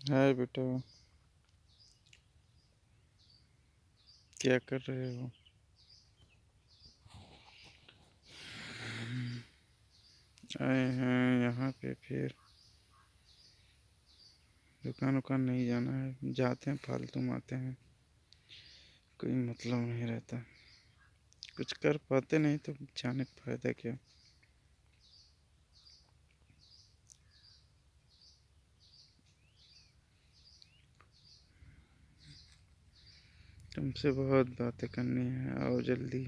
हाय बेटा, क्या कर रहे हो? आए हैं यहाँ पे, फिर दुकान उकान नहीं जाना है? जाते हैं फालतू में आते हैं, कोई मतलब नहीं रहता। कुछ कर पाते नहीं तो जाने का फायदा क्या। तुमसे बहुत बातें करनी है, आओ जल्दी।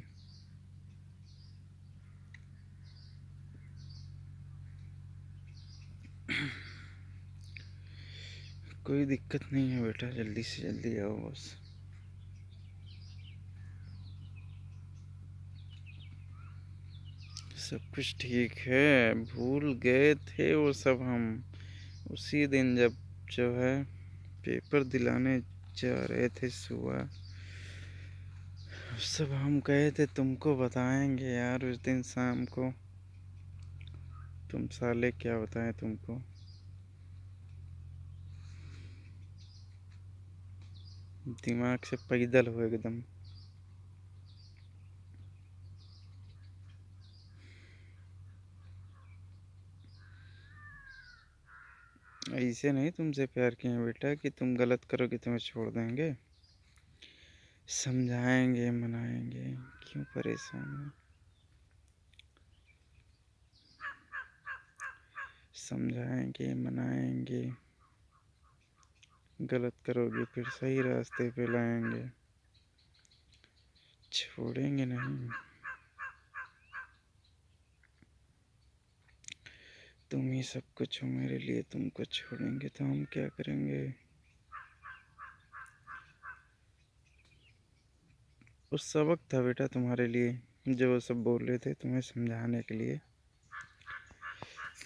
कोई दिक्कत नहीं है बेटा, जल्दी से जल्दी आओ बस। सब कुछ ठीक है, भूल गए थे वो सब हम उसी दिन जब जो है पेपर दिलाने जा रहे थे सुबह। सब हम गए थे, तुमको बताएंगे यार उस दिन शाम को। तुम साले क्या बताएं तुमको। दिमाग से पैदल हो एकदम। ऐसे नहीं तुमसे प्यार किए हैं बेटा कि तुम गलत करोगे तुम्हें छोड़ देंगे। समझाएंगे मनाएंगे, क्यों परेशान हो। समझाएंगे मनाएंगे, गलत करोगे फिर सही रास्ते पे लाएंगे, छोड़ेंगे नहीं। तुम ही सब कुछ हो मेरे लिए, तुमको छोड़ेंगे तो हम क्या करेंगे। उस सबक था बेटा तुम्हारे लिए, जो वो सब बोल रहे थे तुम्हें समझाने के लिए,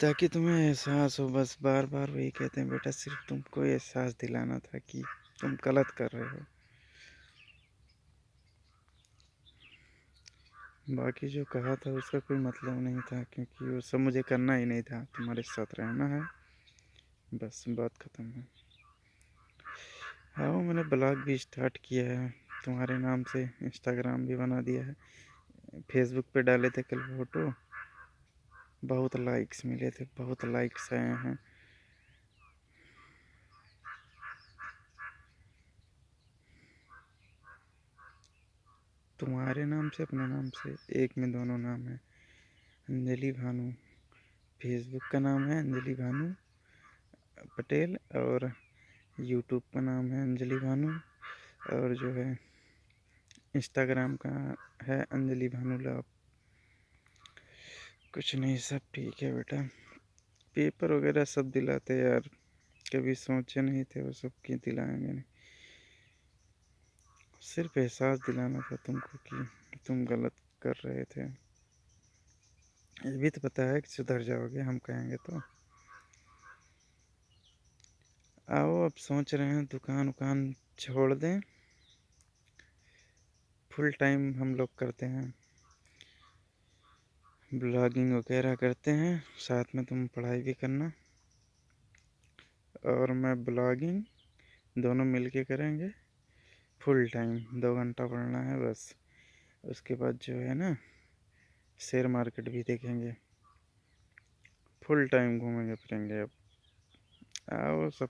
ताकि तुम्हें एहसास हो। बस बार बार वही कहते हैं बेटा, सिर्फ तुमको एहसास दिलाना था कि तुम गलत कर रहे हो। बाकी जो कहा था उसका कोई मतलब नहीं था, क्योंकि वो सब मुझे करना ही नहीं था, तुम्हारे साथ रहना है, बस बात ख़त्म है। हाँ, वो मैंने ब्लॉग भी स्टार्ट किया है तुम्हारे नाम से, इंस्टाग्राम भी बना दिया है। फेसबुक पे डाले थे कल फोटो, बहुत लाइक्स मिले थे, बहुत लाइक्स आए हैं। तुम्हारे नाम से अपने नाम से, एक में दोनों नाम है, अंजलि भानु। फेसबुक का नाम है अंजलि भानु पटेल, और यूट्यूब का नाम है अंजलि भानु, और जो है इंस्टाग्राम का है अंजलि भानु लव। कुछ नहीं, सब ठीक है बेटा। पेपर वगैरह सब दिलाते यार, कभी सोचे नहीं थे वो सब की दिलाएंगे नहीं। सिर्फ एहसास दिलाना था तुमको कि तुम गलत कर रहे थे। ये भी तो पता है कि सुधर जाओगे हम कहेंगे तो। आओ, अब सोच रहे हैं दुकान उकान छोड़ दें, फुल टाइम हम लोग करते हैं, ब्लॉगिंग वगैरह करते हैं, साथ में तुम पढ़ाई भी करना और मैं ब्लॉगिंग, दोनों मिलके करेंगे फुल टाइम। 2 घंटा पढ़ना है बस, उसके बाद जो है ना शेयर मार्केट भी देखेंगे, फुल टाइम घूमेंगे फिरेंगे। अब आओ सब,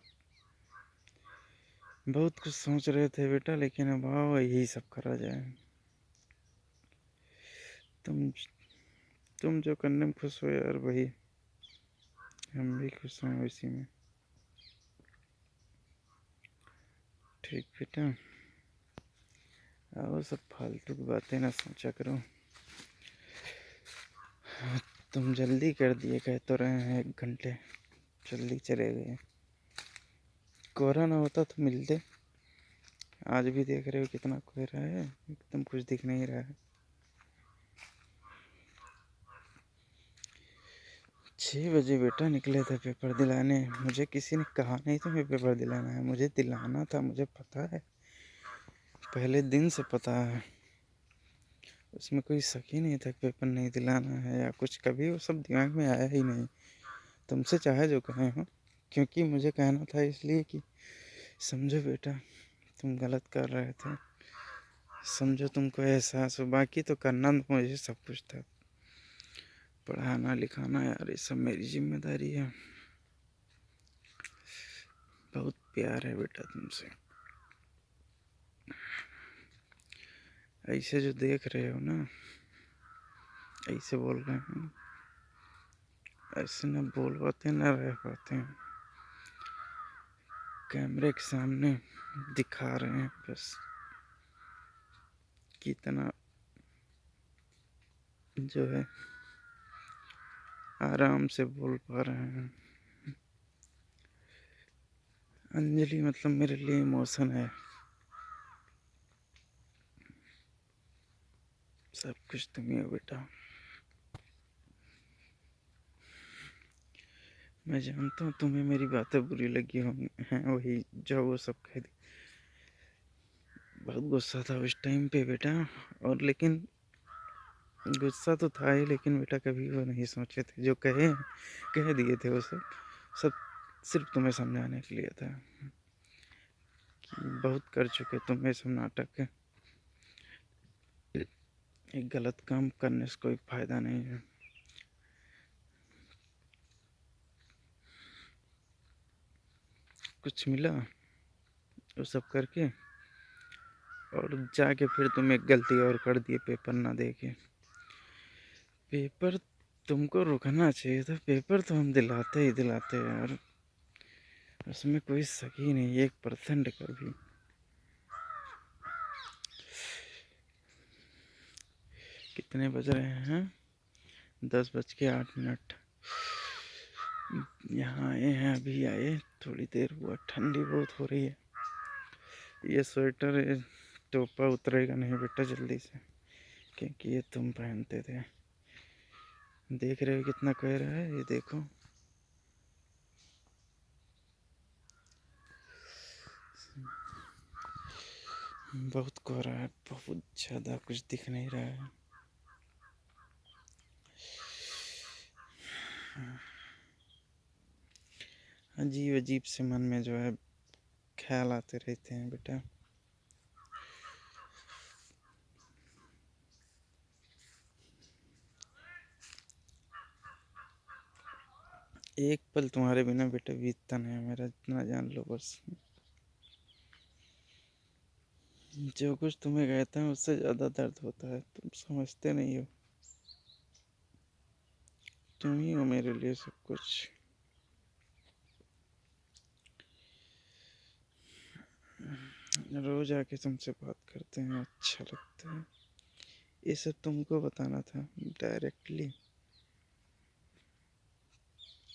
बहुत कुछ सोच रहे थे बेटा, लेकिन अब आओ यही सब करा जाए। तुम तुम जो करने में खुश हो यार, वही हम भी खुश हैं उसी में। ठीक बेटा, आओ सब फालतू की बातें ना सोचा करो। तुम जल्दी कर दिए, कह तो रहे हैं 1 घंटे, जल्दी चले गए। कोहरा ना होता तो मिलते। आज भी देख रहे हो कितना कोहरा है, एकदम कुछ दिख नहीं रहा है। 6 बजे बेटा निकले थे पेपर दिलाने, मुझे किसी ने कहा नहीं तुम्हें पेपर दिलाना है, मुझे दिलाना था, मुझे पता है, पहले दिन से पता है। उसमें कोई शक ही नहीं था कि पेपर नहीं दिलाना है या कुछ, कभी वो सब दिमाग में आया ही नहीं। तुमसे चाहे जो कहे हो, क्योंकि मुझे कहना था इसलिए कि समझो बेटा, तुम गलत कर रहे थे, समझो तुमको एहसास हो। बाकी तो करना तो मुझे सब कुछ था, पढ़ाना लिखाना यार, ये सब मेरी जिम्मेदारी है। बहुत प्यार है बेटा तुमसे। ऐसे जो देख रहे हो ना, ऐसे बोल रहे हैं, ऐसे न बोल पाते न रह पाते हैं, कैमरे के सामने दिखा रहे हैं बस, कितना जो है आराम से बोल पा रहे हैं। अंजलि मतलब मेरे लिए इमोशन है, सब कुछ तुम ही हो बेटा। मैं जानता हूँ तुम्हें मेरी बातें बुरी लगी होंगी हैं, वही जो वो सब कह दी। बहुत गुस्सा था उस टाइम पे बेटा, और लेकिन गुस्सा तो था ही, लेकिन बेटा कभी वो नहीं सोचे थे जो कह दिए थे वो सब सब सिर्फ तुम्हें समझाने के लिए था कि बहुत कर चुके तुम ये सब नाटक। एक गलत काम करने से कोई फायदा नहीं है। कुछ मिला वो सब करके, और जाके फिर तुम एक गलती और कर दिए पेपर ना दे के। पेपर तुमको रुकना चाहिए था, पेपर तो हम दिलाते ही दिलाते यार, उसमें कोई शक ही नहीं 1% का भी। कितने बज रहे हैं? 10:08। यहाँ आए हैं, अभी आए, थोड़ी देर हुआ। ठंडी बहुत हो रही है। ये स्वेटर टोपा उतरेगा नहीं बेटा जल्दी से, क्योंकि ये तुम पहनते थे। देख रहे हो कितना कह रहा है, ये देखो। बहुत कोहरा है, बहुत ज़्यादा, कुछ दिख नहीं रहा है। अजीब अजीब से मन में जो है ख्याल आते रहते हैं बेटा। एक पल तुम्हारे बिना बेटा बीतता नहीं है मेरा, इतना जान लो बस। जो कुछ तुम्हें कहते हैं उससे ज़्यादा दर्द होता है, तुम समझते नहीं हो। तुम ही हो मेरे लिए सब कुछ। रोज आके तुमसे बात करते हैं, अच्छा लगता है। ये सब तुमको बताना था डायरेक्टली,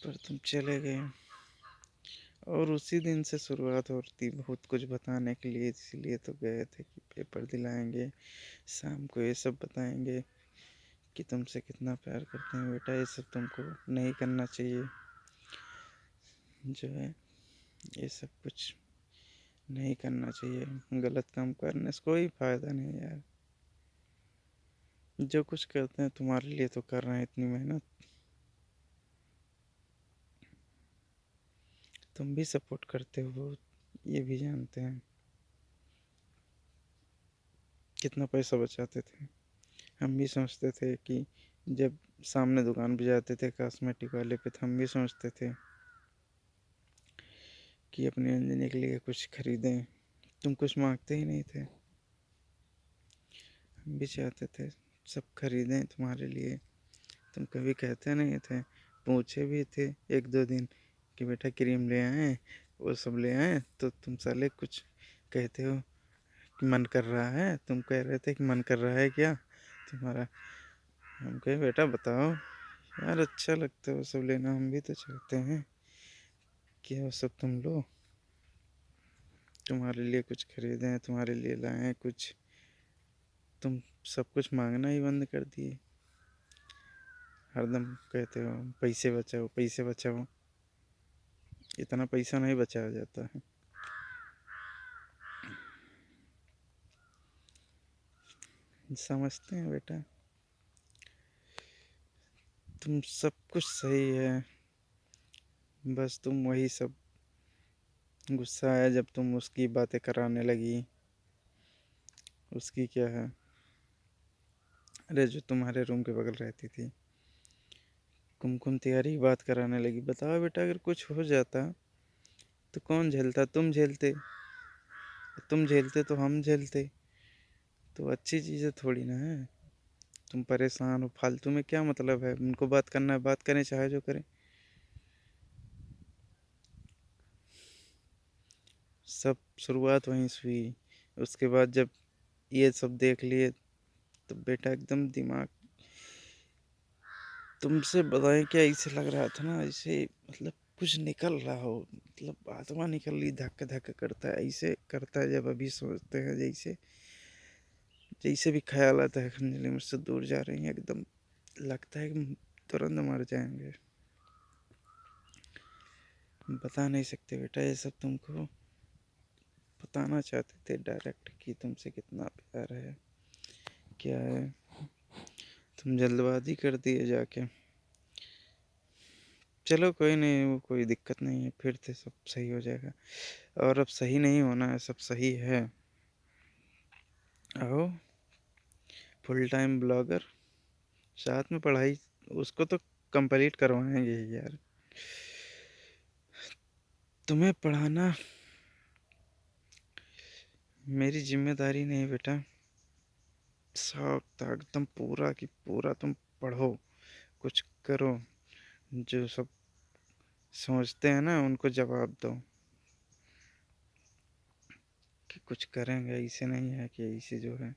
पर तुम चले गए। और उसी दिन से शुरुआत होती बहुत कुछ बताने के लिए, इसीलिए तो गए थे कि पेपर दिलाएंगे, शाम को ये सब बताएंगे कि तुमसे कितना प्यार करते हैं बेटा। ये सब तुमको नहीं करना चाहिए, जो है ये सब कुछ नहीं करना चाहिए। गलत काम करने से कोई फ़ायदा नहीं यार। जो कुछ करते हैं तुम्हारे लिए तो कर रहे हैं, इतनी मेहनत। तुम भी सपोर्ट करते हो बहुत, ये भी जानते हैं। कितना पैसा बचाते थे, हम भी सोचते थे कि जब सामने दुकान पे जाते थे कॉस्मेटिक वाले पे, तो हम भी सोचते थे कि अपने अंजनी के लिए कुछ खरीदें। तुम कुछ मांगते ही नहीं थे, हम भी चाहते थे सब खरीदें तुम्हारे लिए। तुम कभी कहते नहीं थे, पूछे भी थे 1-2 दिन कि बेटा क्रीम ले आए, वो सब ले आए, तो तुम साले कुछ कहते हो कि मन कर रहा है। तुम कह रहे थे कि मन कर रहा है क्या तुम्हारा। हम कहे बेटा बताओ यार, अच्छा लगता है वो सब लेना, हम भी तो चाहते हैं कि वो सब तुम लो, तुम्हारे लिए कुछ खरीदें, तुम्हारे लिए लाएं कुछ। तुम सब कुछ मांगना ही बंद कर दिए। हरदम कहते हो पैसे बचाओ पैसे बचाओ, इतना पैसा नहीं बचाया जाता है। समझते हैं बेटा, तुम सब कुछ सही है, बस तुम वही सब गुस्सा आया जब तुम उसकी बातें कराने लगी। उसकी क्या है, अरे जो तुम्हारे रूम के बगल रहती थी, कुमकुम तिवारी बात कराने लगी। बताओ बेटा, अगर कुछ हो जाता तो कौन झेलता? तुम झेलते। तुम झेलते तो हम झेलते। तो अच्छी चीज़ें थोड़ी ना है। तुम परेशान हो फालतू में, क्या मतलब है? उनको बात करना है, बात करें, चाहे जो करें। सब शुरुआत वहीं से हुई। उसके बाद जब ये सब देख लिए तो बेटा एकदम दिमाग, तुमसे बताएं क्या, ऐसे लग रहा था ना, ऐसे मतलब कुछ निकल रहा हो, मतलब आत्मा निकल रही, धक्का धक्का करता है, ऐसे करता है जब अभी सोचते हैं, जैसे जैसे भी ख्याल आता है अंजलि मुझसे दूर जा रही है, एकदम लगता है कि तुरंत मर जाएंगे। बता नहीं सकते बेटा, ये सब तुमको बताना चाहते थे डायरेक्ट कि तुमसे कितना प्यार है, क्या है। तुम जल्दबाजी कर दिए जाके। चलो कोई नहीं, वो कोई दिक्कत नहीं है, फिर से सब सही हो जाएगा। और अब सही नहीं होना है, सब सही है। आओ, फुल टाइम ब्लॉगर, साथ में पढ़ाई, उसको तो कंप्लीट करवाएंगे ही यार। तुम्हें पढ़ाना मेरी जिम्मेदारी नहीं बेटा, शौक था एकदम पूरा कि पूरा तुम पढ़ो, कुछ करो, जो सब सोचते हैं ना उनको जवाब दो कि कुछ करेंगे, ऐसे नहीं है कि ऐसे जो है।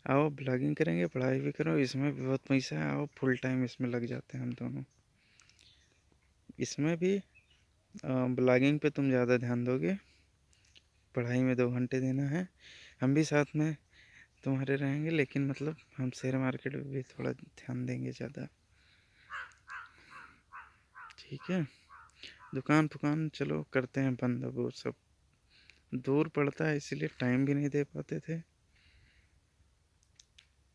आओ ब्लॉगिंग करेंगे, पढ़ाई भी करो, इसमें भी बहुत पैसा है, आओ फुल टाइम इसमें लग जाते हैं हम दोनों। इसमें भी ब्लॉगिंग पे तुम ज़्यादा ध्यान दोगे, पढ़ाई में 2 घंटे देना है। हम भी साथ में तुम्हारे रहेंगे, लेकिन मतलब हम शेयर मार्केट में भी थोड़ा ध्यान देंगे ज़्यादा। ठीक है, दुकान फुकान चलो करते हैं बंद, अब वो सब दूर पड़ता है इसीलिए टाइम भी नहीं दे पाते थे।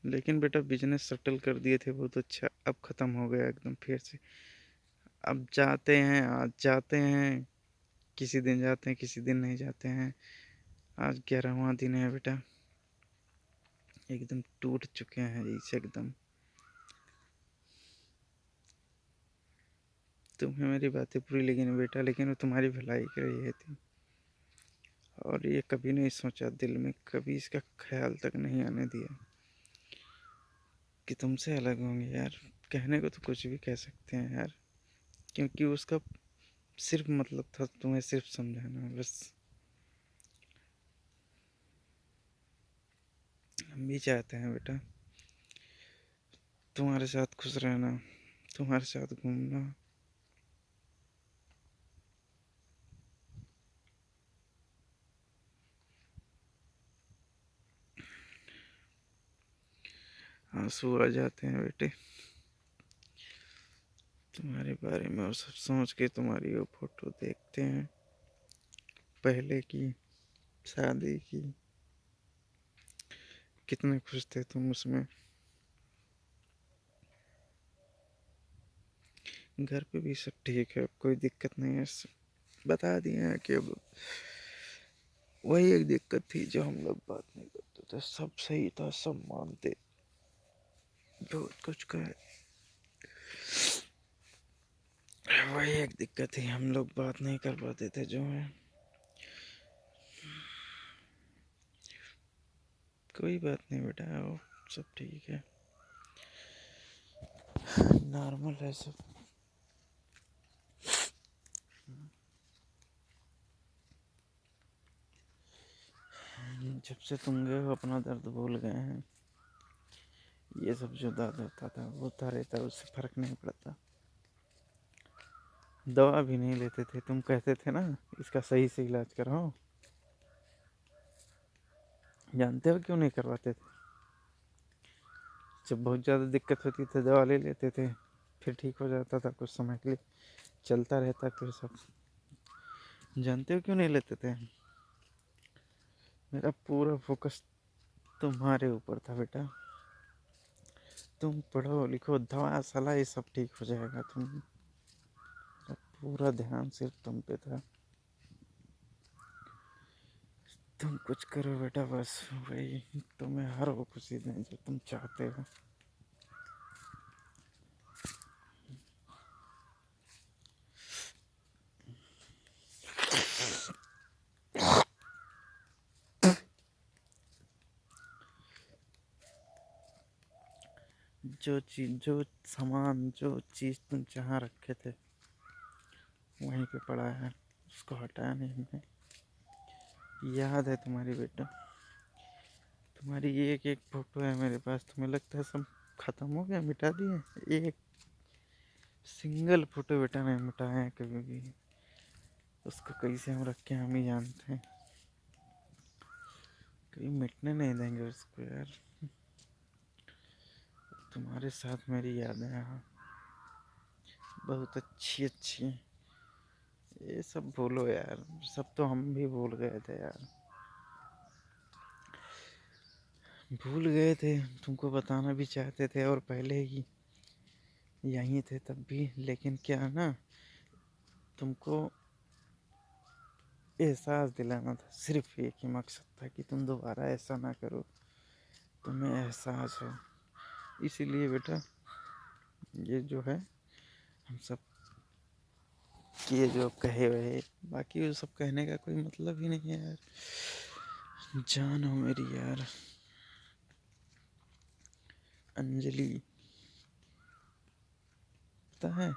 लेकिन बेटा बिजनेस सेटल कर दिए थे बहुत अच्छा, अब ख़त्म हो गया एकदम फिर से। अब जाते हैं, आज जाते हैं, किसी दिन जाते हैं, किसी दिन नहीं जाते हैं। आज 11वां दिन है बेटा, एकदम टूट चुके हैं इसे एकदम। तुम्हें मेरी बातें बुरी लगी ना बेटा, लेकिन वो तुम्हारी भलाई के लिए थी। और ये कभी नहीं सोचा दिल में, कभी इसका ख्याल तक नहीं आने दिया कि तुमसे अलग होंगे यार। कहने को तो कुछ भी कह सकते हैं यार, क्योंकि उसका सिर्फ मतलब था तुम्हें सिर्फ समझाना, बस। हम भी चाहते हैं बेटा तुम्हारे साथ खुश रहना, तुम्हारे साथ घूमना। आंसू आ जाते हैं बेटे तुम्हारे बारे में, और सब सोच के, तुम्हारी वो फोटो देखते हैं पहले की, शादी की, कितने खुश थे तुम उसमें। घर पे भी सब ठीक है, कोई दिक्कत नहीं है, सब बता दिए हैं कि अब वही एक दिक्कत थी जो हम लोग बात नहीं करते थे, सब सही था, सब मानते, बहुत कुछ का है। वही एक दिक्कत थी, हम लोग बात नहीं कर पाते थे जो है। कोई बात नहीं बेटा, आओ, सब ठीक है, नॉर्मल है सब। जब से तुम गए हो अपना दर्द भूल गए हैं। ये सब जो दर्द होता था वो होता रहता, उससे फर्क नहीं पड़ता। दवा भी नहीं लेते थे, तुम कहते थे ना इसका सही से इलाज कराओ। जानते हो क्यों नहीं करवाते थे? जब बहुत ज़्यादा दिक्कत होती थी दवा ले लेते थे, फिर ठीक हो जाता था, कुछ समय के लिए चलता रहता फिर सब। जानते हो क्यों नहीं लेते थे? मेरा पूरा फोकस तुम्हारे ऊपर था बेटा। तुम पढ़ो लिखो, दवा सलाह ये सब ठीक हो जाएगा, तुम पूरा ध्यान सिर्फ तुम पे था। तुम कुछ करो बेटा, बस वही तुम्हें हर वो खुशी दें जो तुम चाहते हो। जो सामान जो चीज़ तुम जहाँ रखे थे वहीं पे पड़ा है, उसको हटाया नहीं हमने। याद है तुम्हारी बेटा, तुम्हारी एक एक फोटो है मेरे पास। तुम्हें लगता है सब खत्म हो गया, मिटा दिए? एक सिंगल फोटो बेटा नहीं मिटाया है कभी भी। उसको कैसे हम रखे हम ही जानते हैं। कहीं मिटने नहीं देंगे उसको यार। तुम्हारे साथ मेरी यादें हैं बहुत अच्छी अच्छी। ये सब भूलो यार, सब तो हम भी भूल गए थे यार। भूल गए थे, तुमको बताना भी चाहते थे और पहले ही यहीं थे तब भी, लेकिन क्या ना, तुमको एहसास दिलाना था। सिर्फ एक ही मकसद था कि तुम दोबारा ऐसा ना करो, तुम्हें एहसास हो। इसीलिए बेटा ये जो है हम सब किए जो कहे हुए, बाकी वो सब कहने का कोई मतलब ही नहीं है यार। जान हो मेरी यार अंजलि, पता है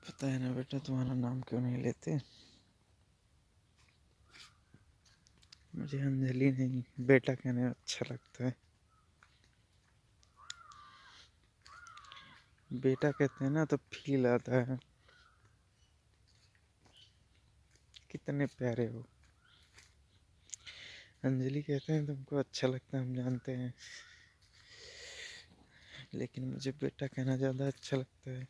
पता है ना बेटा, तुम्हारा नाम क्यों नहीं लेते? मुझे अंजलि नहीं बेटा कहने में अच्छा लगता है। बेटा कहते हैं ना तो फील आता है, कितने प्यारे हो। अंजलि कहते हैं तुमको अच्छा लगता है, हम जानते हैं, लेकिन मुझे बेटा कहना ज़्यादा अच्छा लगता है।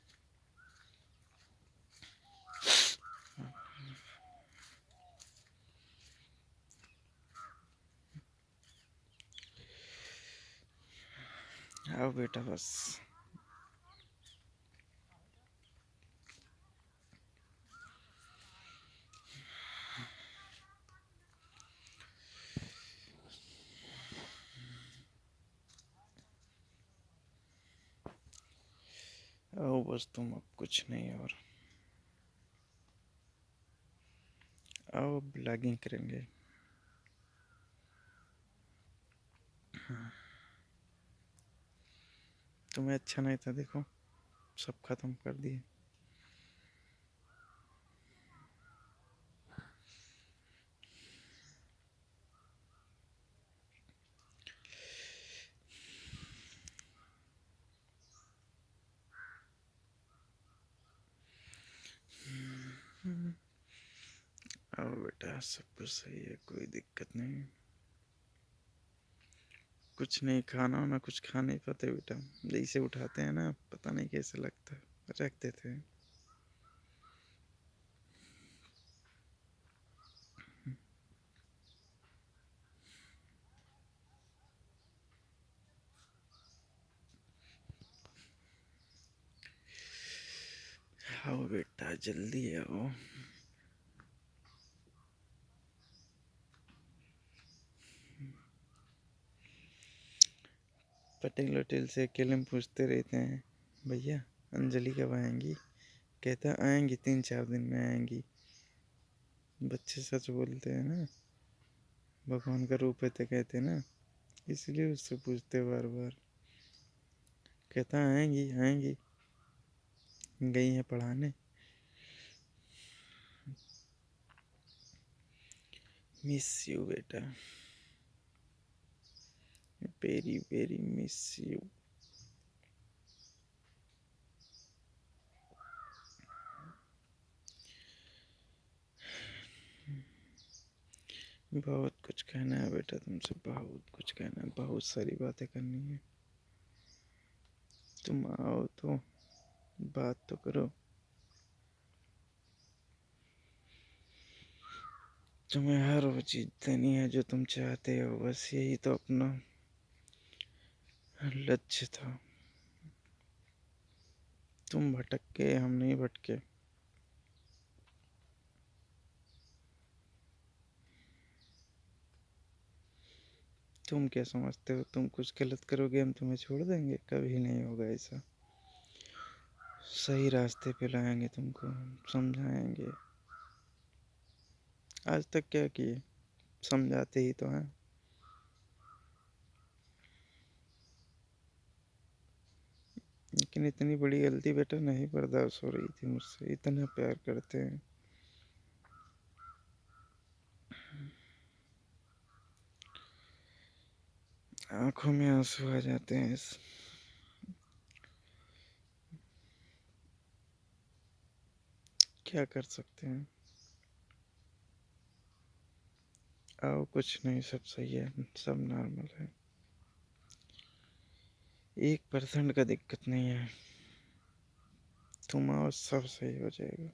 आओ बेटा बस। आओ बस तुम, अब कुछ नहीं और। आओ अब ब्लॉगिंग करेंगे। तुम्हें अच्छा नहीं था, देखो सब खत्म कर दिए। आओ बेटा सब कुछ सही है, कोई दिक्कत नहीं। कुछ नहीं, खाना वाना कुछ खा नहीं पाते बेटा, जैसे उठाते हैं ना पता नहीं कैसे लगता है, रख देते हैं। आओ बेटा जल्दी आओ। पटेल वटेल से अकेले में पूछते रहते हैं भैया अंजलि कब आएंगी, कहता आएंगी 3-4 दिन में आएंगी। बच्चे सच बोलते हैं ना, भगवान का रूप है तो कहते ना, इसलिए उससे पूछते बार बार। कहता आएंगी आएंगी, गई है पढ़ाने। मिस यू बेटा, वेरी वेरी मिस यू। बहुत कुछ कहना है बेटा तुमसे, बहुत कुछ कहना है, बहुत सारी बातें करनी है। तुम आओ तो बात तो करो। तुम्हें हर वो चीज़ देनी है जो तुम चाहते हो, बस यही तो अपना लक्ष्य था। तुम भटक के, हम नहीं भटके। तुम क्या समझते हो, तुम कुछ गलत करोगे हम तुम्हें छोड़ देंगे? कभी नहीं होगा ऐसा। सही रास्ते पे लाएंगे तुमको, समझाएंगे। आज तक क्या किए, समझाते ही तो हैं। लेकिन इतनी बड़ी गलती बेटा नहीं बर्दाश्त हो रही थी मुझसे, इतना प्यार करते हैं। आंखों में आंसू आ जाते हैं। क्या कर सकते हैं। आओ, कुछ नहीं, सब सही है, सब नॉर्मल है। 1% का दिक्कत नहीं है। तुम आओ, सब सही हो जाएगा।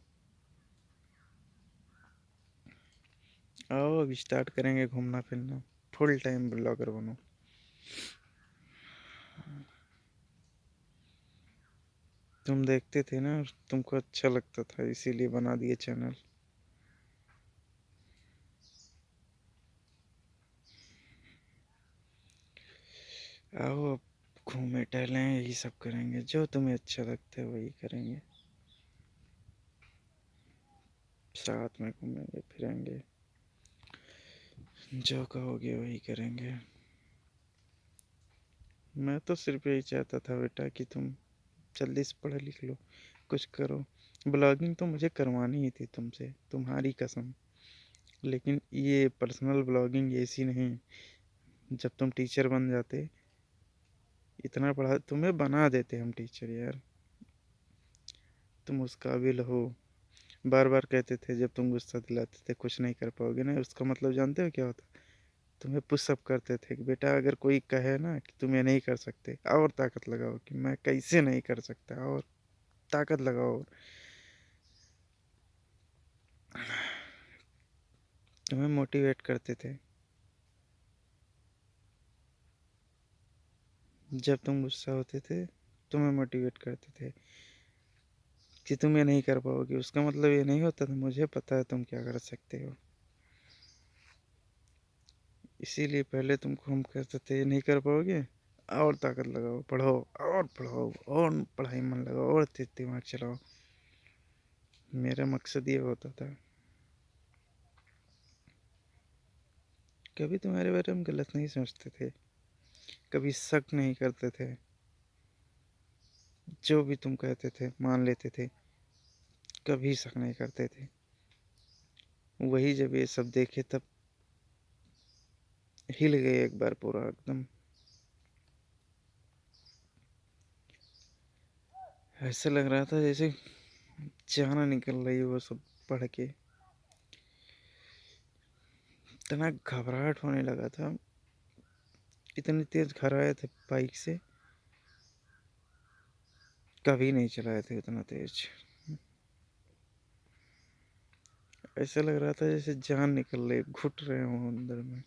आओ, अब स्टार्ट करेंगे घूमना फिरना, फुल टाइम ब्लॉगर बनो। तुम देखते थे ना, तुमको अच्छा लगता था, इसीलिए बना दिए चैनल। आओ, अब घूमे टहलें, यही सब करेंगे, जो तुम्हें अच्छा लगता है वही करेंगे। साथ में घूमेंगे फिरेंगे, जो कहोगे वही करेंगे। मैं तो सिर्फ यही चाहता था बेटा कि तुम जल्दी से पढ़ लिख लो, कुछ करो। ब्लॉगिंग तो मुझे करवानी ही थी तुमसे, तुम्हारी कसम। लेकिन ये पर्सनल ब्लॉगिंग ऐसी नहीं। जब तुम टीचर बन जाते, इतना पढ़ा तुम्हें बना देते हम टीचर यार। तुम उस काबिल हो। बार बार कहते थे जब तुम गुस्सा दिलाते थे, कुछ नहीं कर पाओगे ना, उसका मतलब जानते हो क्या होता? तुम्हें पुशअप करते थे कि बेटा अगर कोई कहे ना कि तुम ये नहीं कर सकते, और ताकत लगाओ कि मैं कैसे नहीं कर सकता, और ताकत लगाओ। तुम्हें मोटिवेट करते थे। जब तुम गुस्सा होते थे, तुम्हें मोटिवेट करते थे कि तुम ये नहीं कर पाओगे। उसका मतलब ये नहीं होता था मुझे पता है तुम क्या कर सकते हो। इसीलिए पहले तुमको हम कहते थे ये नहीं कर पाओगे, और ताकत लगाओ, पढ़ो, और पढ़ो, और पढ़ाई मन लगाओ, और तेज दिमाग चलाओ। मेरा मकसद ये होता था। कभी तुम्हारे बारे में गलत नहीं सोचते थे, कभी शक नहीं करते थे। जो भी तुम कहते थे मान लेते थे, कभी शक नहीं करते थे। वही जब ये सब देखे तब हिल गए एक बार पूरा एकदम। ऐसा लग रहा था जैसे जान निकल रही वो सब पढ़ के। इतना घबराहट होने लगा था। इतनी तेज घर आए थे बाइक से, कभी नहीं चलाए थे इतना तेज। ऐसा लग रहा था जैसे जान निकल रही, घुट रहे हो अंदर में।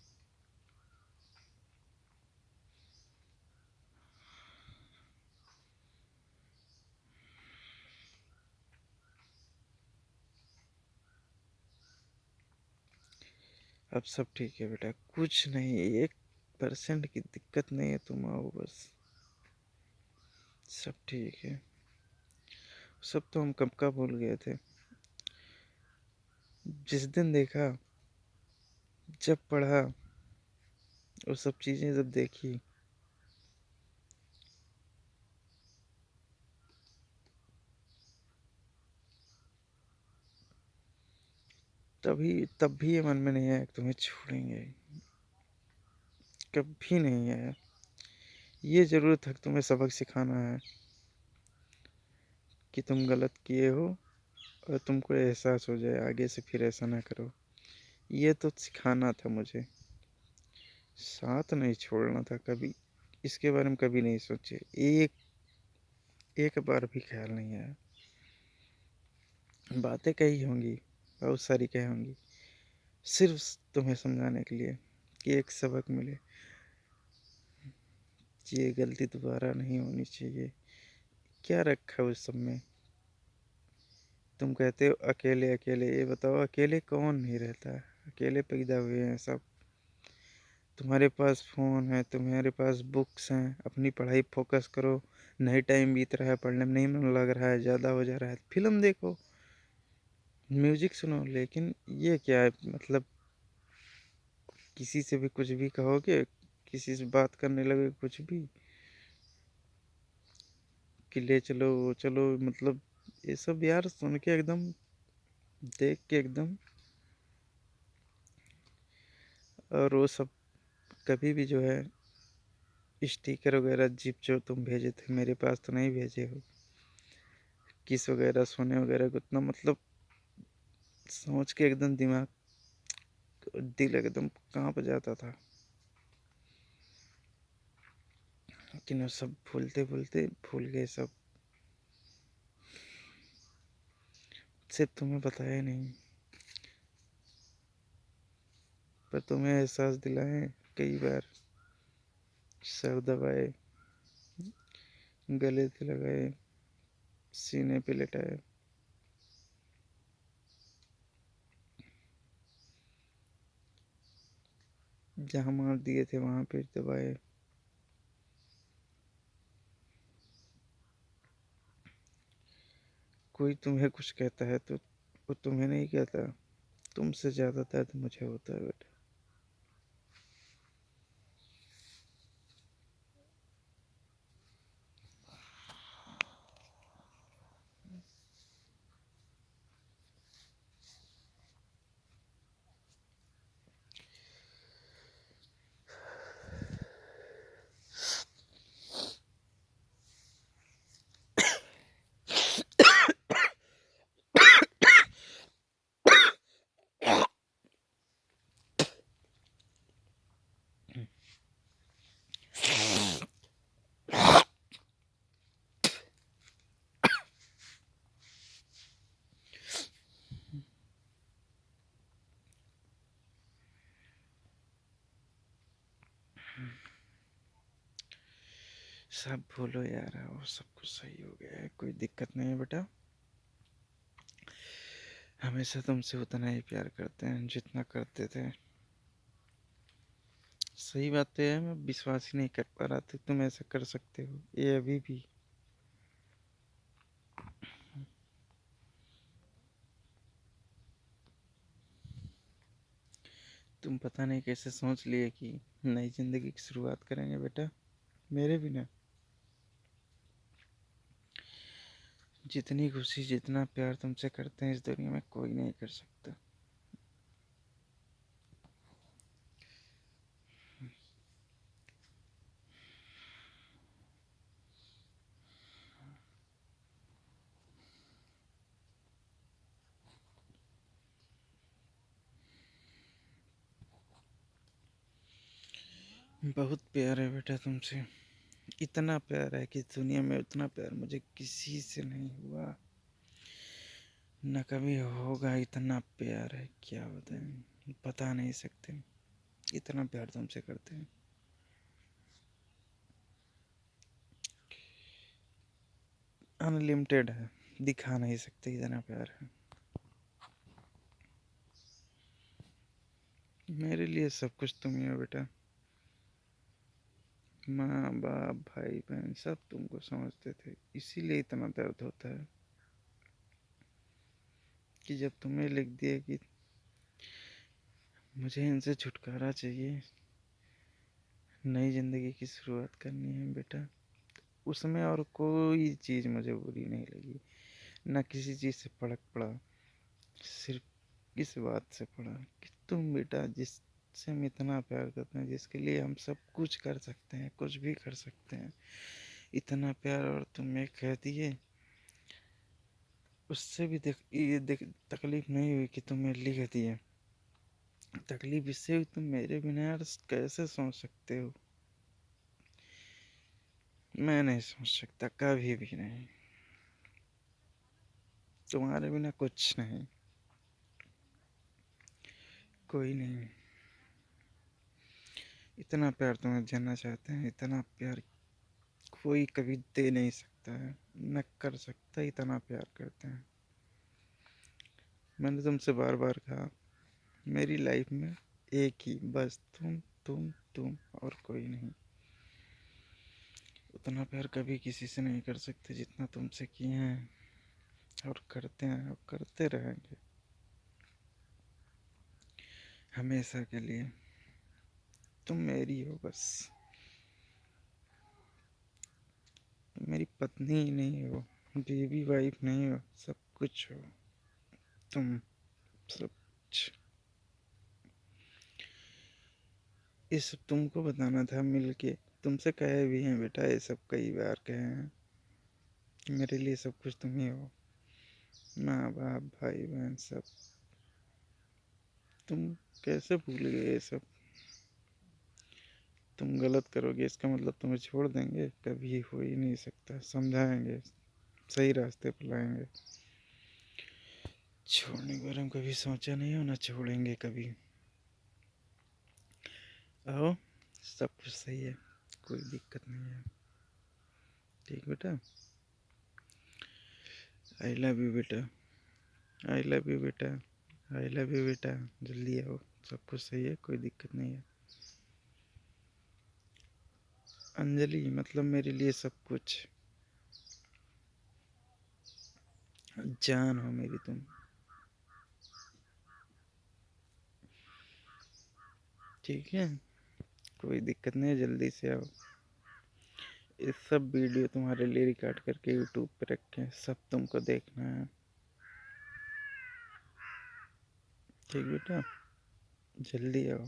अब सब ठीक है बेटा, कुछ नहीं, 1% की दिक्कत नहीं है, तुम आओ बस, सब ठीक है। सब तो हम कब का भूल गए थे। जिस दिन देखा, जब पढ़ा, वो सब चीज़ें जब देखी, तभी तब भी ये मन में नहीं आया कि तुम्हें छोड़ेंगे। कभी नहीं आया। ये ज़रूर था कि तुम्हें सबक सिखाना है कि तुम गलत किए हो, और तुमको एहसास हो जाए आगे से फिर ऐसा ना करो। ये तो सिखाना था मुझे, साथ नहीं छोड़ना था कभी। इसके बारे में कभी नहीं सोचे, एक एक बार भी ख्याल नहीं आया। बातें कही होंगी, बहुत सारी कही होंगी, सिर्फ तुम्हें समझाने के लिए कि एक सबक मिले कि ये गलती दोबारा नहीं होनी चाहिए। क्या रखा है उस सब में? तुम कहते हो अकेले अकेले, ये बताओ अकेले कौन नहीं रहता है? अकेले पैदा हुए हैं सब। तुम्हारे पास फ़ोन है, तुम्हारे पास बुक्स हैं, अपनी पढ़ाई फोकस करो। नहीं टाइम बीत रहा है, पढ़ने में नहीं मन लग रहा है, ज़्यादा हो जा रहा है, फिल्म देखो, म्यूज़िक सुनो। लेकिन ये क्या है मतलब, किसी से भी कुछ भी कहोगे, किसी से बात करने लगे कुछ भी कि ले चलो वो चलो, मतलब ये सब यार सुन के एकदम, देख के एकदम। और वो सब कभी भी जो है स्टिकर वगैरह जिप जो तुम भेजे थे मेरे पास तो नहीं भेजे हो। किस वगैरह सोने वगैरह को इतना मतलब सोच के एकदम दिमाग, दिल एकदम कांप जाता था। लेकिन वो सब भूलते भूलते भूल गए सब। सिर्फ तुम्हें बताया नहीं, पर तुम्हें एहसास दिलाए कई बार। सर दबाए, गले से लगाए, सीने पे लेटाए। जहाँ मार दिए थे वहां पे दबाए। कोई तुम्हें कुछ कहता है तो वो तुम्हें नहीं कहता, तुमसे ज्यादा दर्द मुझे होता है बेटा। सब भूलो यार, और सब कुछ सही हो गया है, कोई दिक्कत नहीं है बेटा। हमेशा तुमसे उतना ही प्यार करते हैं जितना करते थे। सही बात है, मैं विश्वास ही नहीं कर पा रहा था तुम ऐसा कर सकते हो ये अभी भी। तुम पता नहीं कैसे सोच लिए कि नई जिंदगी की शुरुआत करेंगे बेटा मेरे बिना। जितनी खुशी जितना प्यार तुमसे करते हैं इस दुनिया में कोई नहीं कर सकता। बहुत प्यार है बेटा तुमसे। इतना प्यार है कि दुनिया में उतना प्यार मुझे किसी से नहीं हुआ, न कभी होगा। इतना प्यार है क्या बताएं, बता नहीं सकते। इतना प्यार तुमसे करते हैं, अनलिमिटेड है, दिखा नहीं सकते इतना प्यार है। मेरे लिए सब कुछ तुम ही हो बेटा। माँ बाप भाई बहन सब तुमको समझते थे, इसीलिए इतना दर्द होता है कि जब तुम्हें लिख दिया कि मुझे इनसे छुटकारा चाहिए, नई ज़िंदगी की शुरुआत करनी है बेटा, उसमें और कोई चीज़ मुझे बुरी नहीं लगी, ना किसी चीज़ से फर्क पड़ा। सिर्फ इस बात से पड़ा कि तुम बेटा जिससे हम इतना प्यार करते हैं, जिसके लिए हम सब कुछ कर सकते हैं, कुछ भी कर सकते हैं, इतना प्यार, और तुम ये कह दिए। उससे भी देख तकलीफ नहीं हुई कि तुमने लिख दिए। तकलीफ इससे हुई तुम मेरे बिना यार कैसे सोच सकते हो। मैं नहीं सोच सकता कभी भी नहीं, तुम्हारे बिना कुछ नहीं। कोई नहीं। इतना प्यार तुम्हें जानना चाहते हैं, इतना प्यार कोई कभी दे नहीं सकता है, न कर सकता, इतना प्यार करते हैं। मैंने तुमसे बार बार कहा, मेरी लाइफ में एक ही बस तुम और कोई नहीं। उतना प्यार कभी किसी से नहीं कर सकते जितना तुमसे किए हैं, और करते हैं और करते रहेंगे हमेशा के लिए। तुम मेरी हो बस, तुम मेरी पत्नी ही नहीं हो, बेबी वाइफ नहीं हो, सब कुछ हो तुम, सब कुछ। ये सब तुमको बताना था मिलके। तुमसे कहे भी हैं बेटा, ये सब कई बार कहे हैं। मेरे लिए सब कुछ तुम ही हो, माँ बाप भाई बहन सब। तुम कैसे भूल गए ये सब? तुम गलत करोगे इसका मतलब तुम्हें छोड़ देंगे? कभी हो ही नहीं सकता। समझाएंगे, सही रास्ते पर लाएंगे। छोड़ने के बारे में कभी सोचा नहीं हो, ना छोड़ेंगे कभी। आओ, सब कुछ सही है, कोई दिक्कत नहीं है। ठीक बेटा, आई लव यू बेटा, आई लव यू बेटा, आई लव यू बेटा। जल्दी आओ, सब कुछ सही है, कोई दिक्कत नहीं है। अंजलि मतलब मेरे लिए सब कुछ, जान हो मेरी तुम। ठीक है, कोई दिक्कत नहीं है, जल्दी से आओ। ये सब वीडियो तुम्हारे लिए रिकॉर्ड करके यूट्यूब पे रखे हैं, सब तुमको देखना है। ठीक बेटा, जल्दी आओ।